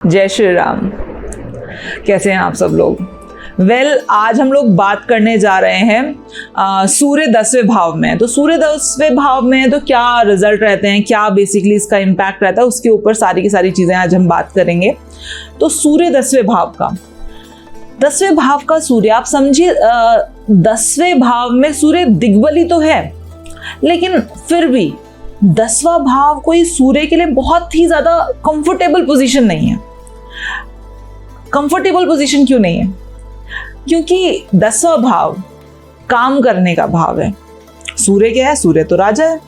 जय श्री राम। कैसे हैं आप सब लोग? आज हम लोग बात करने जा रहे हैं सूर्य 10वें भाव में। तो सूर्य 10वें भाव में तो क्या रिजल्ट रहते हैं, क्या बेसिकली इसका इम्पैक्ट रहता है, उसके ऊपर सारी की सारी चीज़ें आज हम बात करेंगे। तो सूर्य 10वें भाव का सूर्य, आप समझिए 10वें भाव में सूर्य दिग्बली तो है, लेकिन फिर भी 10वां भाव कोई सूर्य के लिए बहुत ही ज्यादा कंफर्टेबल पोजीशन नहीं है। कंफर्टेबल पोजीशन क्यों नहीं है? क्योंकि 10वां भाव काम करने का भाव है। सूर्य क्या है? सूर्य तो राजा है।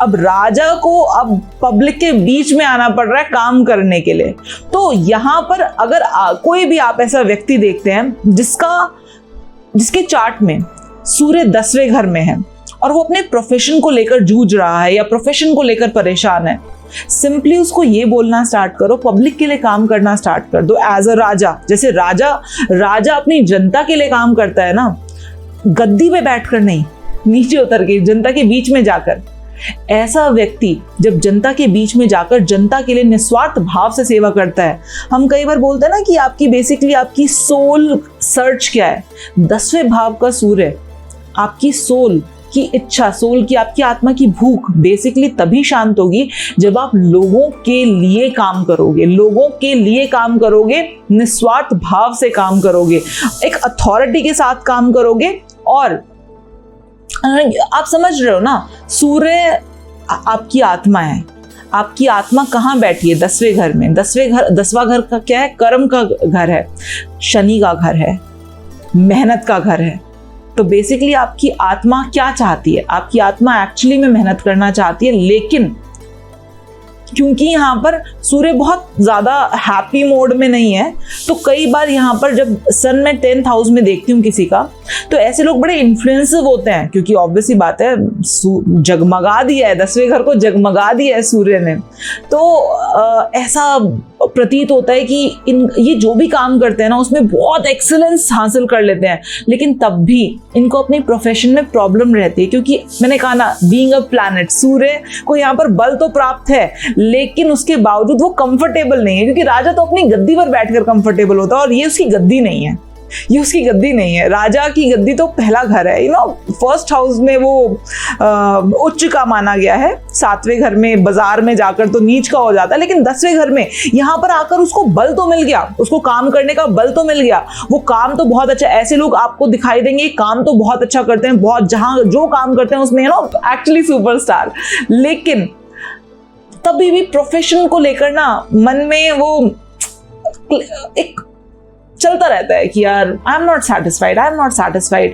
अब राजा को अब पब्लिक के बीच में आना पड़ रहा है काम करने के लिए। तो यहां पर अगर कोई भी आप ऐसा व्यक्ति देखते हैं जिसके चार्ट में सूर्य 10वें घर में है और वो अपने प्रोफेशन को लेकर जूझ रहा है या प्रोफेशन को लेकर परेशान है, सिंपली उसको ये बोलना स्टार्ट करो, पब्लिक के लिए काम करना स्टार्ट कर दो एज अ राजा। जैसे राजा अपनी जनता के लिए काम करता है ना, गद्दी पे बैठकर नहीं, नीचे उतर के जनता के बीच में जाकर। ऐसा व्यक्ति जब जनता के बीच में जाकर जनता के लिए निस्वार्थ भाव से सेवा करता है, हम कई बार बोलते हैं ना कि आपकी सोल सर्च क्या है। 10वें भाव का सूर्य आपकी सोल की इच्छा, सोल की, आपकी आत्मा की भूख बेसिकली तभी शांत होगी जब आप लोगों के लिए काम करोगे, निस्वार्थ भाव से काम करोगे, एक अथॉरिटी के साथ काम करोगे। और आप समझ रहे हो ना, सूर्य आपकी आत्मा है। आपकी आत्मा कहाँ बैठी है? 10वें घर में। 10वां घर का क्या है? कर्म का घर है, शनि का घर है, मेहनत का घर है। तो बेसिकली आपकी आत्मा क्या चाहती है? आपकी आत्मा एक्चुअली में मेहनत करना चाहती है, लेकिन क्योंकि यहाँ पर सूर्य बहुत ज़्यादा हैप्पी मोड में नहीं है, तो कई बार यहाँ पर जब सन में 10th हाउस में देखती हूँ किसी का, तो ऐसे लोग बड़े इन्फ्लुएंसिव होते हैं, क्योंकि ऑब्वियसली बात है जगमगा दिया है, 10वें घर को जगमगा दिया है सूर्य ने। तो ऐसा प्रतीत होता है कि ये जो भी काम करते हैं ना, उसमें बहुत एक्सीलेंस हासिल कर लेते हैं, लेकिन तब भी इनको अपने प्रोफेशन में प्रॉब्लम रहती है। क्योंकि मैंने कहा ना, बीइंग अ प्लैनेट, सूर्य को यहाँ पर बल तो प्राप्त है, लेकिन उसके बावजूद वो कंफर्टेबल नहीं है, क्योंकि राजा तो अपनी गद्दी पर बैठकर कंफर्टेबल होता है, और ये उसकी गद्दी नहीं है। राजा की गद्दी तो पहला घर है। फर्स्ट हाउस में वो उच्च का माना गया है, 7वें घर में बाजार में जाकर तो नीच का हो जाता है, लेकिन 10वें घर में यहाँ पर आकर उसको बल तो मिल गया, उसको काम करने का बल तो मिल गया। वो काम तो बहुत अच्छा, ऐसे लोग आपको दिखाई देंगे काम तो बहुत अच्छा करते हैं, बहुत जहां जो काम करते हैं उसमें एक्चुअली सुपरस्टार, लेकिन तभी भी प्रोफेशन को लेकर ना मन में वो एक चलता रहता है कि यार आई एम नॉट सेटिस्फाइड।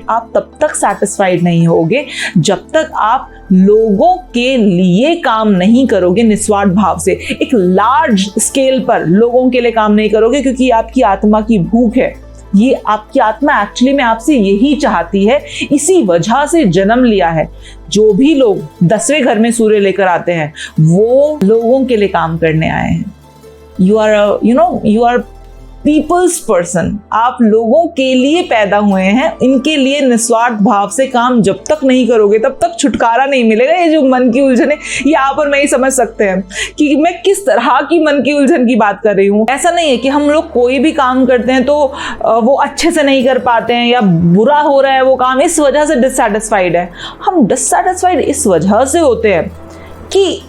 आप तब तक सेटिस्फाइड नहीं होगे जब तक आप लोगों के लिए काम नहीं करोगे निस्वार्थ भाव से, एक लार्ज स्केल पर लोगों के लिए काम नहीं करोगे, क्योंकि आपकी आत्मा की भूख है। ये आपकी आत्मा एक्चुअली में आपसे यही चाहती है, इसी वजह से जन्म लिया है। जो भी लोग 10वें घर में सूर्य लेकर आते हैं, वो लोगों के लिए काम करने आए हैं। You are peoples person. आप लोगों के लिए पैदा हुए हैं, इनके लिए निस्वार्थ भाव से काम जब तक नहीं करोगे तब तक छुटकारा नहीं मिलेगा। ये जो मन की उलझन है, यहाँ पर मैं ही समझ सकते हैं कि मैं किस तरह की मन की उलझन की बात कर रही हूँ। ऐसा नहीं है कि हम लोग कोई भी काम करते हैं तो वो अच्छे से नहीं कर पाते हैं या बुरा हो रहा है वो काम, इस वजह से डिससैटिस्फाइड है। हम डिससैटिस्फाइड इस वजह से होते हैं कि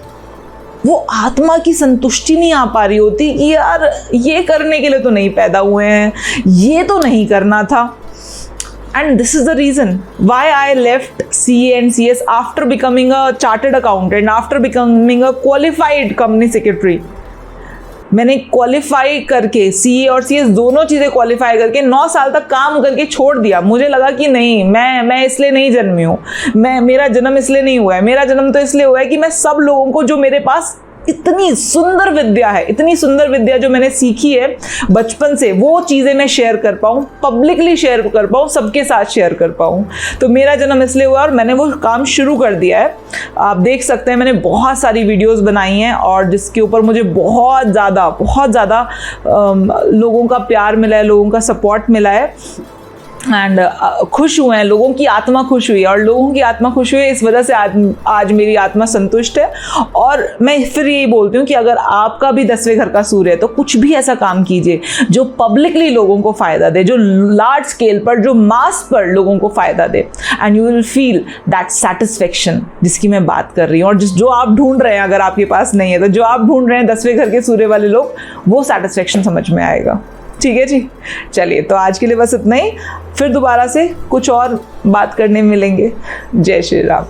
वो आत्मा की संतुष्टि नहीं आ पा रही होती कि यार ये करने के लिए तो नहीं पैदा हुए हैं, ये तो नहीं करना था। And this is the reason why I left CA and CS after becoming a chartered accountant, after becoming a qualified company secretary. मैंने क्वालिफाई करके CA और CS दोनों चीज़ें क्वालिफाई करके 9 साल तक काम करके छोड़ दिया। मुझे लगा कि नहीं, मैं इसलिए नहीं जन्मी हूँ, मेरा जन्म इसलिए नहीं हुआ है। मेरा जन्म तो इसलिए हुआ है कि मैं सब लोगों को, जो मेरे पास इतनी सुंदर विद्या जो मैंने सीखी है बचपन से, वो चीज़ें मैं शेयर कर पाऊँ, पब्लिकली शेयर कर पाऊँ, सबके साथ शेयर कर पाऊँ। तो मेरा जन्म इसलिए हुआ और मैंने वो काम शुरू कर दिया है। आप देख सकते हैं मैंने बहुत सारी वीडियोस बनाई हैं और जिसके ऊपर मुझे बहुत ज़्यादा लोगों का प्यार मिला है, लोगों का सपोर्ट मिला है। एंड खुश हुए हैं, लोगों की आत्मा खुश हुई है, और लोगों की आत्मा खुश हुई है इस वजह से आज मेरी आत्मा संतुष्ट है। और मैं फिर यही बोलती हूँ कि अगर आपका भी 10वें घर का सूर्य है तो कुछ भी ऐसा काम कीजिए जो पब्लिकली लोगों को फ़ायदा दे, जो लार्ज स्केल पर, जो मास पर लोगों को फ़ायदा दे, and you will feel that satisfaction जिसकी मैं बात कर रही हूँ, और जो आप ढूंढ रहे हैं, अगर आपके पास नहीं है तो जो आप ढूंढ रहे हैं 10वें घर के सूर्य वाले लोग, वो सेटिस्फेक्शन समझ में आएगा। ठीक है जी, चलिए तो आज के लिए बस इतना ही, फिर दोबारा से कुछ और बात करने मिलेंगे। जय श्री राम।